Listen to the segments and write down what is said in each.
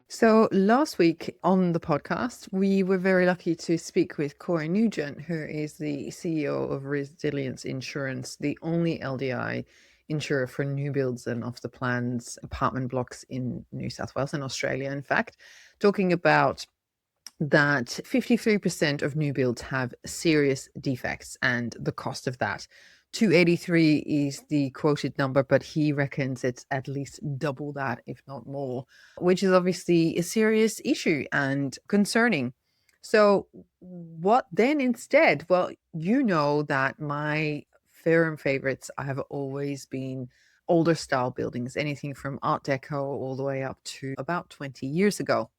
So last week on the podcast, we were very lucky to speak with Corey Nugent, who is the CEO of Resilience Insurance, the only LDI insurer for new builds and off the plans apartment blocks in New South Wales and Australia, in fact, talking about that 53% of new builds have serious defects and the cost of that. 283 is the quoted number, but he reckons it's at least double that, if not more, which is obviously a serious issue and concerning. So, what then instead? Well, you know that my firm favorites have always been older style buildings, anything from Art Deco all the way up to about 20 years ago.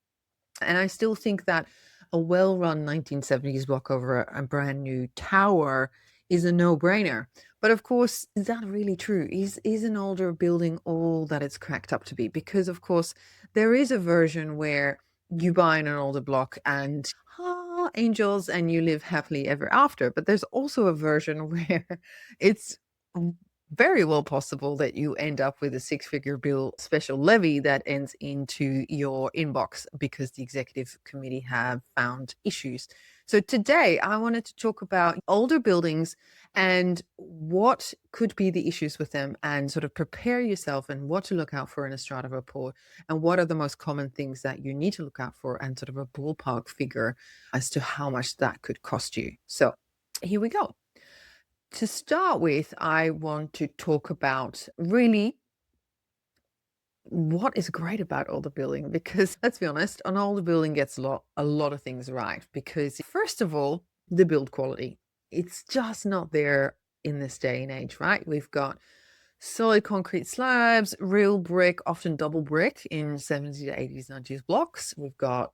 And I still think that a well-run 1970s block over a brand new tower is a no-brainer. But of course, is that really true? Is an older building all that it's cracked up to be? Because of course, there is a version where you buy an older block and angels and you live happily ever after. But there's also a version where it's very well possible that you end up with a six-figure bill special levy that ends into your inbox because the executive committee have found issues. So today I wanted to talk about older buildings and what could be the issues with them and sort of prepare yourself and what to look out for in a strata report and what are the most common things that you need to look out for and sort of a ballpark figure as to how much that could cost you. So here we go. To start with, I want to talk about really what is great about older building, because let's be honest, an older building gets a lot of things right. Because first of all, the build quality, it's just not there in this day and age, right? We've got solid concrete slabs, real brick, often double brick in 70s to 80s, 90s blocks. We've got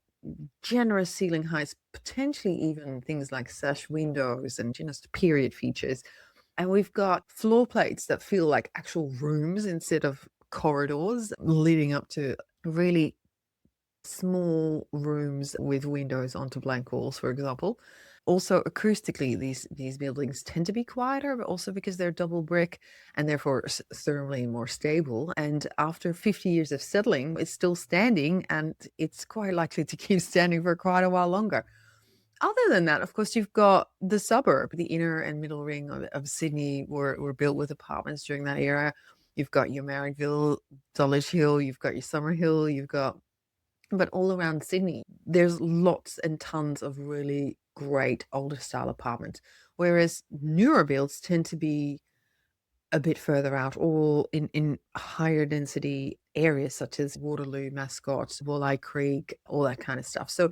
generous ceiling heights, potentially even things like sash windows and just period features. And we've got floor plates that feel like actual rooms instead of corridors leading up to really small rooms with windows onto blank walls, for example. Also, acoustically, these buildings tend to be quieter, but also because they're double brick and therefore thermally more stable. And after 50 years of settling, it's still standing and it's quite likely to keep standing for quite a while longer. Other than that, of course, you've got the suburb, the inner and middle ring of Sydney were built with apartments during that era. You've got your Marrickville, Dulwich Hill, you've got your Summerhill, but all around Sydney, there's lots and tons of really great older style apartments. Whereas newer builds tend to be a bit further out or in higher density areas such as Waterloo, Mascot, Walleye Creek, all that kind of stuff. So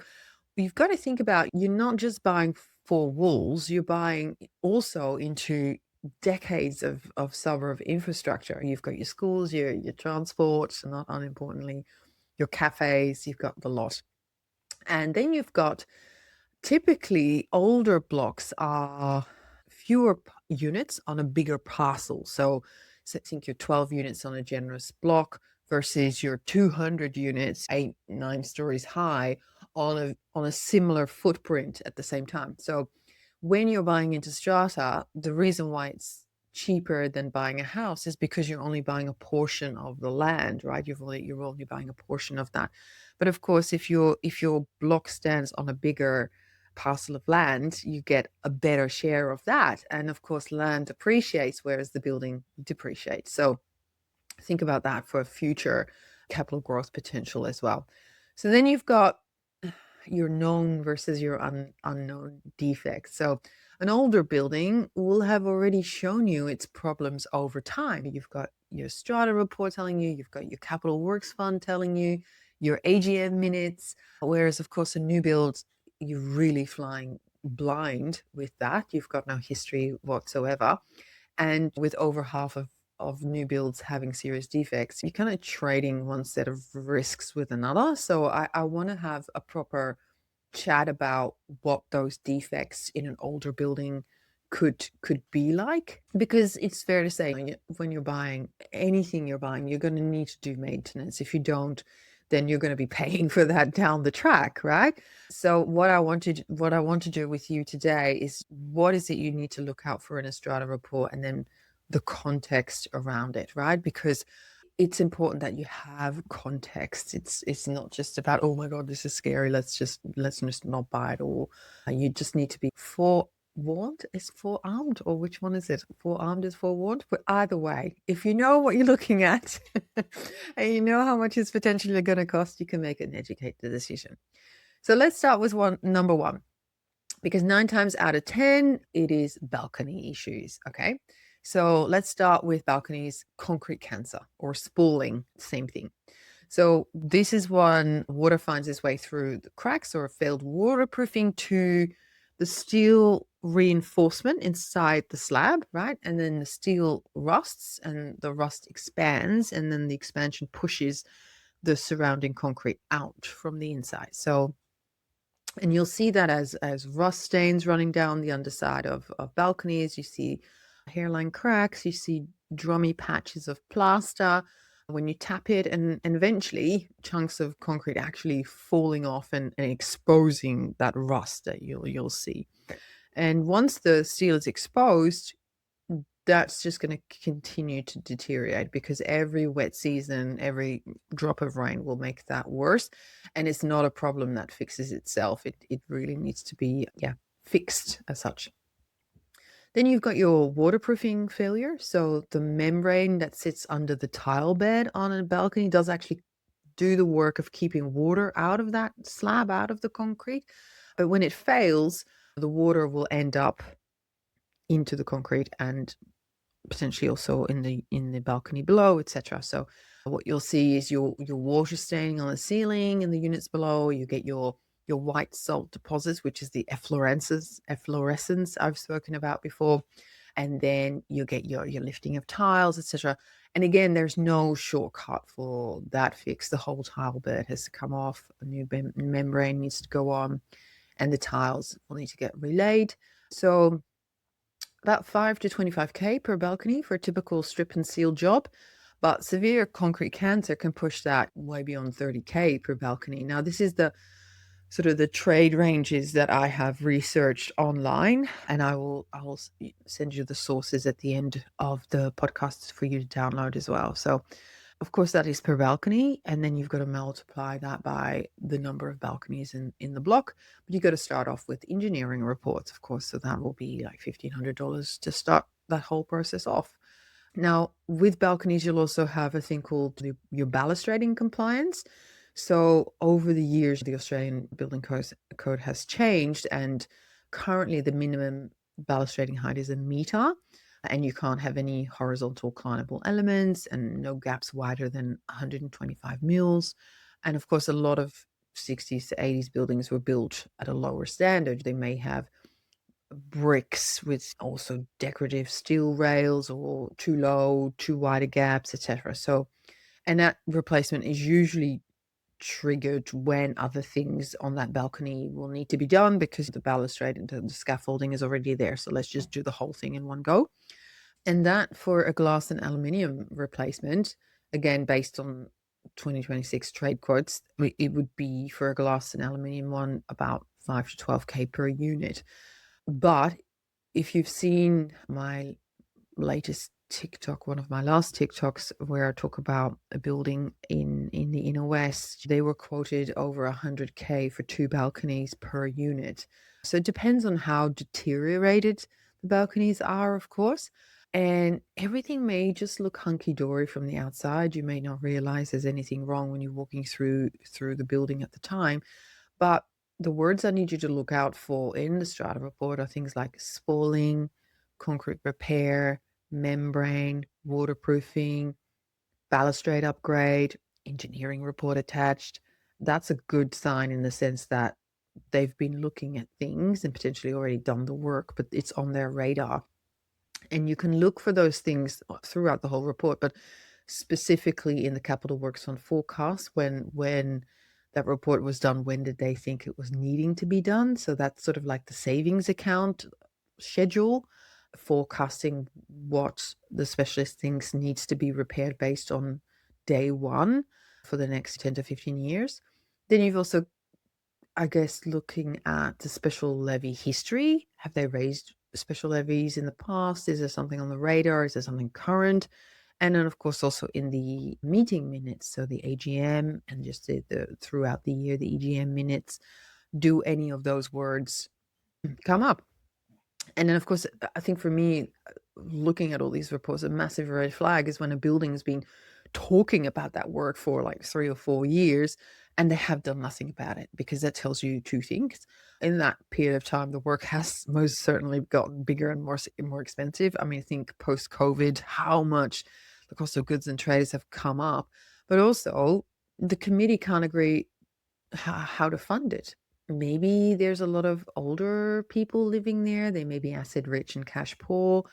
you've got to think about you're not just buying for walls, you're buying also into decades of suburb infrastructure. You've got your schools, your transport, not unimportantly, your cafes, you've got the lot. And then you've got typically older blocks are fewer units on a bigger parcel. So think your 12 units on a generous block versus your 200 units, 8, 9 stories high on a similar footprint at the same time. So when you're buying into strata, the reason why it's cheaper than buying a house is because you're only buying a portion of the land, right? You're only buying a portion of that. But of course, if your block stands on a bigger parcel of land, you get a better share of that. And of course, land appreciates, whereas the building depreciates. So think about that for future capital growth potential as well. So then you've got your known versus your unknown defects. So an older building will have already shown you its problems over time. You've got your strata report telling you, you've got your capital works fund telling you, your AGM minutes, whereas of course a new build, you're really flying blind with that. You've got no history whatsoever. And with over half of new builds having serious defects, you're kind of trading one set of risks with another. So I want to have a proper chat about what those defects in an older building could be like, because it's fair to say when you're buying anything you're going to need to do maintenance. If you don't, then you're going to be paying for that down the track, right? So what I want to do with you today is what is it you need to look out for in a strata report, and then the context around it, right? Because it's important that you have context. It's not just about, oh my God, this is scary. Let's just not buy it. Or you just need to be forewarned. Is forearmed, or which one is it? Forearmed is forewarned. But either way, if you know what you're looking at and you know how much it's potentially going to cost, you can make an educated decision. So let's start with number one, because 9 times out of 10, it is balcony issues. Okay. So let's start with balconies, concrete cancer or spalling, same thing. So this is when water finds its way through the cracks or failed waterproofing to the steel reinforcement inside the slab, right? And then the steel rusts and the rust expands, and then the expansion pushes the surrounding concrete out from the inside. So, and you'll see that as rust stains running down the underside of balconies. You see hairline cracks, you see drummy patches of plaster when you tap it, and eventually chunks of concrete actually falling off and exposing that rust that you'll see. And once the steel is exposed, that's just going to continue to deteriorate, because every wet season, every drop of rain will make that worse. And it's not a problem that fixes itself. It really needs to be, fixed as such. Then you've got your waterproofing failure. So the membrane that sits under the tile bed on a balcony does actually do the work of keeping water out of that slab, out of the concrete. But when it fails, the water will end up into the concrete and potentially also in the balcony below, etc. So what you'll see is your water staining on the ceiling in the units below. You get your white salt deposits, which is the efflorescence I've spoken about before, and then you get your lifting of tiles, etc. And again, there's no shortcut for that fix. The whole tile bed has to come off, a new membrane needs to go on, and the tiles will need to get relayed. So about 5 to 25K per balcony for a typical strip and seal job, but severe concrete cancer can push that way beyond 30K per balcony. Now, this is the sort of the trade ranges that I have researched online, and I will send you the sources at the end of the podcast for you to download as well. So of course, that is per balcony, and then you've got to multiply that by the number of balconies in the block. But you've got to start off with engineering reports, of course, so that will be like $1,500 to start that whole process off. Now, with balconies, you'll also have a thing called your balustrading compliance. So over the years, the Australian Building Code has changed, and currently the minimum balustrading height is 1 meter, and you can't have any horizontal climbable elements and no gaps wider than 125 mils. And of course, a lot of 60s to 80s buildings were built at a lower standard. They may have bricks with also decorative steel rails, or too low, too wide gaps, etc. So, and that replacement is usually triggered when other things on that balcony will need to be done, because the balustrade and the scaffolding is already there. So let's just do the whole thing in one go. And that for a glass and aluminium replacement, again, based on 2026 trade quotes, it would be for a glass and aluminium one about 5 to 12K per unit. But if you've seen my latest TikTok, one of my last TikToks, where I talk about a building in the inner west, they were quoted over 100K for 2 balconies per unit. So it depends on how deteriorated the balconies are, of course. And everything may just look hunky-dory from the outside. You may not realize there's anything wrong when you're walking through the building at the time. But the words I need you to look out for in the Strata report are things like spalling, concrete repair, membrane, waterproofing, balustrade upgrade, engineering report attached. That's a good sign in the sense that they've been looking at things and potentially already done the work, but it's on their radar. And you can look for those things throughout the whole report, but specifically in the Capital Works Fund forecast, when that report was done, when did they think it was needing to be done? So that's sort of like the savings account schedule, forecasting what the specialist thinks needs to be repaired based on day one for the next 10 to 15 years. Then you've also, I guess, looking at the special levy history. Have they raised special levies in the past? Is there something on the radar? Is there something current? And then, of course, also in the meeting minutes, so the AGM and just the throughout the year, the EGM minutes, do any of those words come up? And then, of course, I think for me, looking at all these reports, a massive red flag is when a building has been talking about that word for like 3 or 4 years and they have done nothing about it, because that tells you two things. In that period of time, the work has most certainly gotten bigger and more expensive. I mean, I think post COVID, how much the cost of goods and trades have come up, but also the committee can't agree how to fund it. Maybe there's a lot of older people living there. They may be asset rich and cash poor.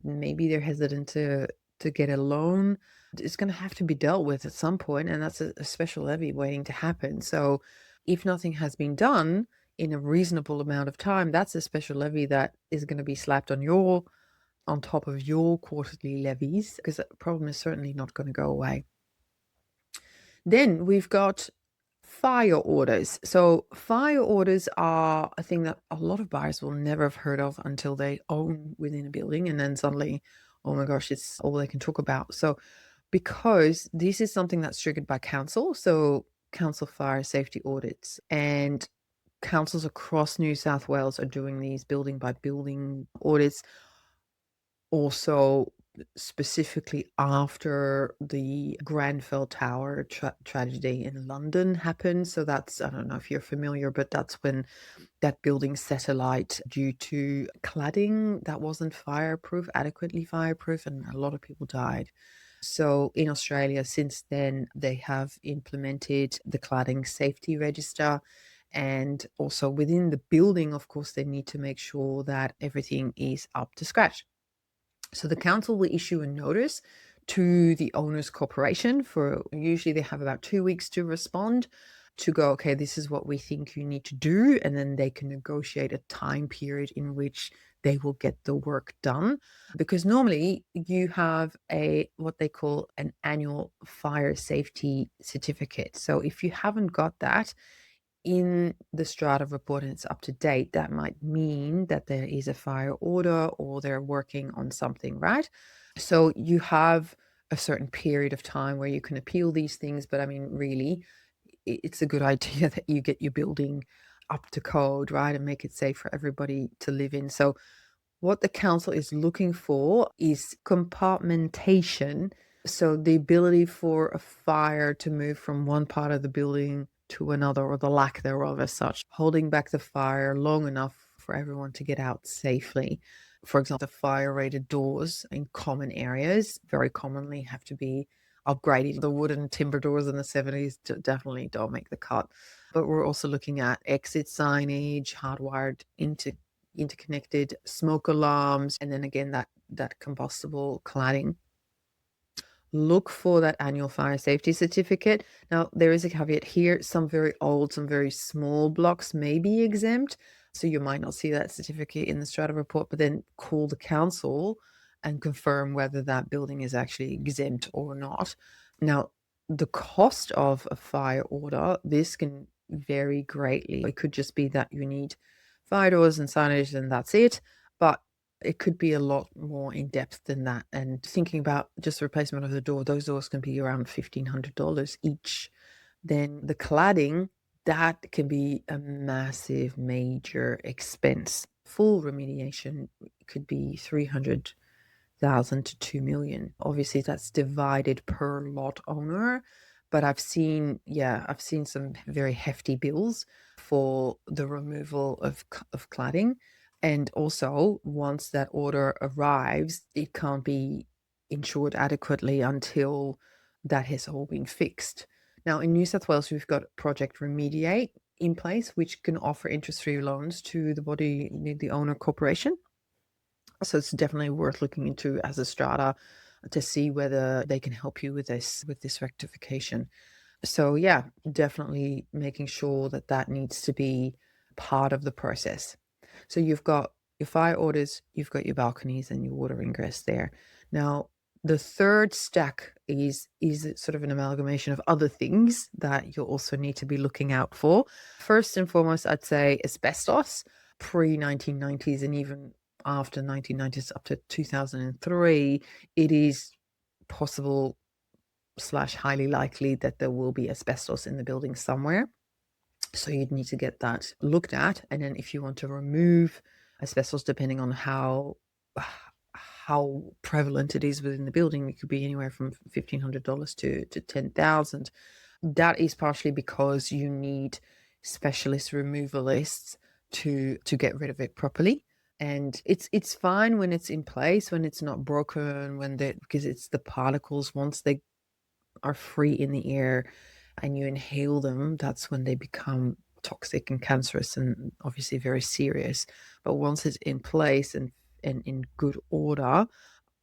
Maybe they're hesitant to get a loan. It's going to have to be dealt with at some point, and that's a special levy waiting to happen. So, if nothing has been done in a reasonable amount of time, that's a special levy that is going to be slapped on top of your quarterly levies, because the problem is certainly not going to go away. Then we've got fire orders. So fire orders are a thing that a lot of buyers will never have heard of until they own within a building, and then suddenly, oh my gosh, it's all they can talk about. So because this is something that's triggered by council, so council fire safety audits, and councils across New South Wales are doing these building by building audits, also specifically after the Grenfell Tower tragedy in London happened. So that's, I don't know if you're familiar, but that's when that building set alight due to cladding that wasn't adequately fireproof, and a lot of people died. So in Australia, since then, they have implemented the cladding safety register. And also within the building, of course, they need to make sure that everything is up to scratch. So the council will issue a notice to the owner's corporation for, usually they have about 2 weeks to respond, to go, okay, this is what we think you need to do. And then they can negotiate a time period in which they will get the work done. Because normally you have what they call an annual fire safety certificate. So if you haven't got that in the Strata report and it's up to date, that might mean that there is a fire order or they're working on something, right? So you have a certain period of time where you can appeal these things. But I mean, really, it's a good idea that you get your building up to code, right? And make it safe for everybody to live in. So what the council is looking for is compartmentation. So the ability for a fire to move from one part of the building to another, or the lack thereof as such, holding back the fire long enough for everyone to get out safely. For example, the fire rated doors in common areas very commonly have to be upgraded. The wooden timber doors in the 70s definitely don't make the cut. But we're also looking at exit signage, hardwired interconnected smoke alarms, and then again that combustible cladding. Look for that annual fire safety certificate. Now, there is a caveat here. Some very old, some very small blocks may be exempt, so you might not see that certificate in the Strata report, but then call the council and confirm whether that building is actually exempt or not. Now, the cost of a fire order, this can vary greatly. It could just be that you need fire doors and signage and that's it, but it could be a lot more in depth than that. And thinking about just the replacement of the door, those doors can be around $1,500 each. Then the cladding, that can be a massive, major expense. Full remediation could be 300,000 to 2 million. Obviously, that's divided per lot owner. But I've seen some very hefty bills for the removal of cladding. And also, once that order arrives, it can't be insured adequately until that has all been fixed. Now, in New South Wales, we've got Project Remediate in place, which can offer interest-free loans to the owner corporation. So it's definitely worth looking into as a strata to see whether they can help you with this rectification. So yeah, definitely making sure that needs to be part of the process. So you've got your fire orders, you've got your balconies and your water ingress there. Now, the third stack is sort of an amalgamation of other things that you'll also need to be looking out for. First and foremost, I'd say asbestos, pre-1990s and even after 1990s up to 2003, it is possible slash highly likely that there will be asbestos in the building somewhere. So you'd need to get that looked at. And then if you want to remove asbestos, depending on how prevalent it is within the building, it could be anywhere from $1,500 to $10,000. That is partially because you need specialist removalists to get rid of it properly. And it's fine when it's in place, when it's not broken, because it's the particles. Once they are free in the air and you inhale them, that's when they become toxic and cancerous and obviously very serious. But once it's in place and in good order,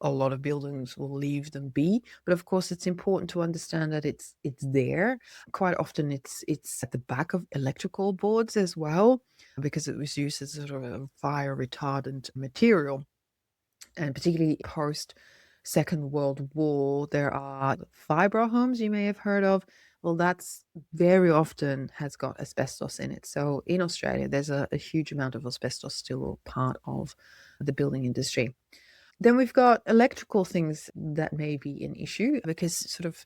a lot of buildings will leave them be. But of course, it's important to understand that it's there. Quite often, it's at the back of electrical boards as well, because it was used as sort of a fire retardant material. And particularly post Second World War, there are fibre homes you may have heard of. Well, that's very often has got asbestos in it. So in Australia, there's a huge amount of asbestos still part of the building industry. Then we've got electrical things that may be an issue because sort of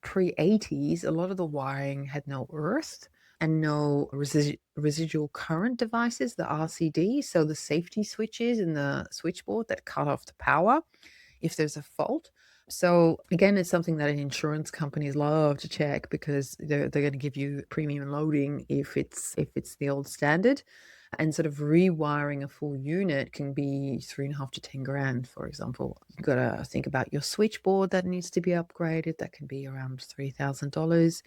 pre-80s, a lot of the wiring had no earth and no residual current devices, the RCD, so the safety switches in the switchboard that cut off the power if there's a fault. So again, it's something that insurance companies love to check because they're going to give you premium loading if it's the old standard. And sort of rewiring a full unit can be 3.5 to 10 grand, for example. You've got to think about your switchboard that needs to be upgraded. That can be around $3,000.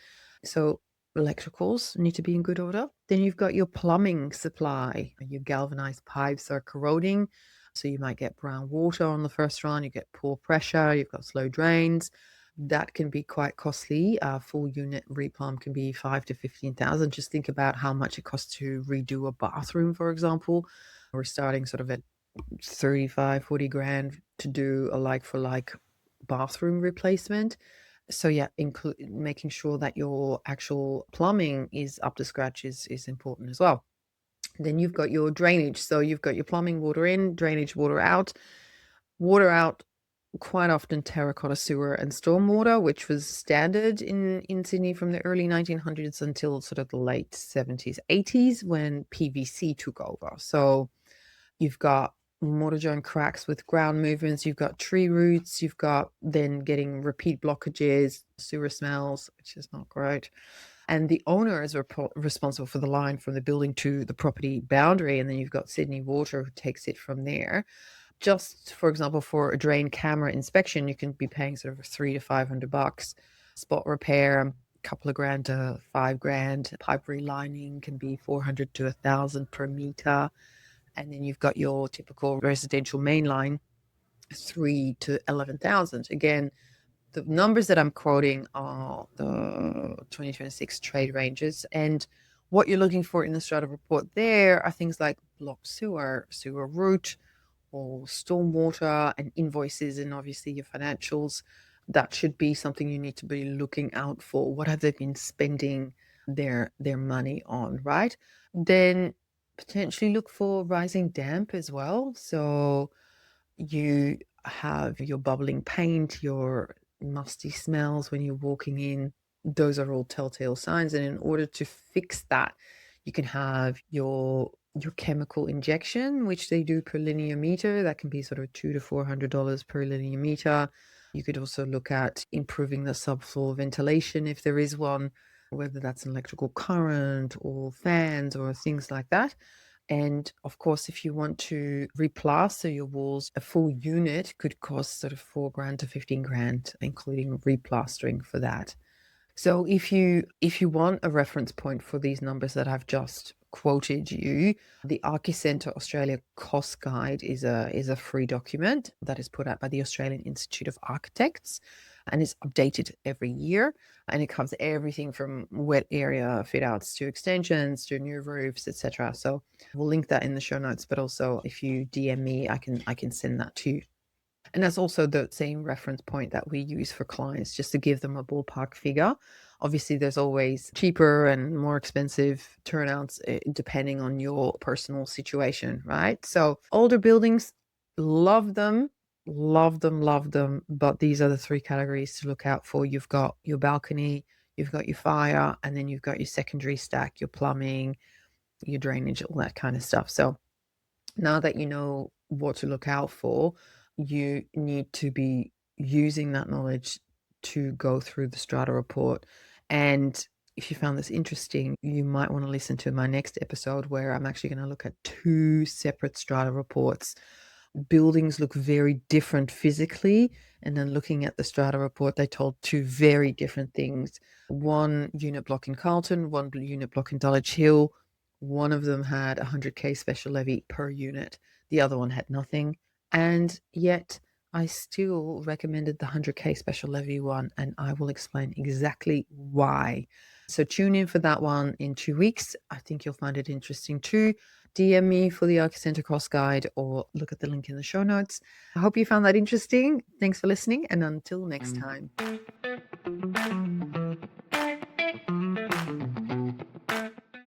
So electricals need to be in good order. Then you've got your plumbing supply. Your galvanized pipes are corroding. So you might get brown water on the first run, you get poor pressure, you've got slow drains. That can be quite costly. A full unit replumb can be 5 to 15,000. Just think about how much it costs to redo a bathroom, for example. We're starting sort of at 35, 40 grand to do a like for like bathroom replacement. So yeah, making sure that your actual plumbing is up to scratch is important as well. Then you've got your drainage. So you've got your plumbing water in, drainage water out. Water out, quite often terracotta sewer and stormwater, which was standard in Sydney from the early 1900s until sort of the late 70s, 80s when PVC took over. So you've got mortar joint cracks with ground movements, you've got tree roots, you've got then getting repeat blockages, sewer smells, which is not great. And the owner is responsible for the line from the building to the property boundary. And then you've got Sydney Water who takes it from there. Just, for example, for a drain camera inspection, you can be paying sort of $300 to $500. Spot repair, a couple of grand to 5 grand. Pipe relining can be 400 to 1,000 per meter. And then you've got your typical residential main line, 3 to 11,000. Again, the numbers that I'm quoting are the 2026 trade ranges. And what you're looking for in the Strata report there are things like block sewer, sewer route, or stormwater and invoices, and obviously your financials. That should be something you need to be looking out for. What have they been spending their money on, right? Then potentially look for rising damp as well. So you have your bubbling paint, your musty smells when you're walking in. Those are all telltale signs. And in order to fix that, you can have your chemical injection, which they do per linear meter. That can be sort of $200 to $400 per linear meter. You could also look at improving the subfloor ventilation if there is one, whether that's an electrical current or fans or things like that. And of course, if you want to replaster your walls, a full unit could cost sort of 4 grand to 15 grand, including replastering for that. So if you want a reference point for these numbers that I've just quoted you, the Archicentre Australia Cost Guide is a free document that is put out by the Australian Institute of Architects and is updated every year. And it covers everything from wet area fit outs to extensions to new roofs, etc. So we'll link that in the show notes, but also if you DM me, I can send that to you. And that's also the same reference point that we use for clients, just to give them a ballpark figure. Obviously, there's always cheaper and more expensive turnouts depending on your personal situation, right? So older buildings, love them. Love them, love them. But these are the three categories to look out for. You've got your balcony, you've got your fire, and then you've got your secondary stack, your plumbing, your drainage, all that kind of stuff. So now that you know what to look out for, you need to be using that knowledge to go through the strata report. And if you found this interesting, you might want to listen to my next episode where I'm actually going to look at two separate strata reports. Buildings look very different physically, and then looking at the strata report, they told two very different things. One unit block in Carlton, one unit block in Dulwich Hill. One of them had 100k special levy per unit, the other one had nothing, and yet I still recommended the 100k special levy one, and I will explain exactly why. So tune in for that one in 2 weeks. I think you'll find it interesting too. DM me for the Archicenter Cross Guide or look at the link in the show notes. I hope you found that interesting. Thanks for listening, and until next time.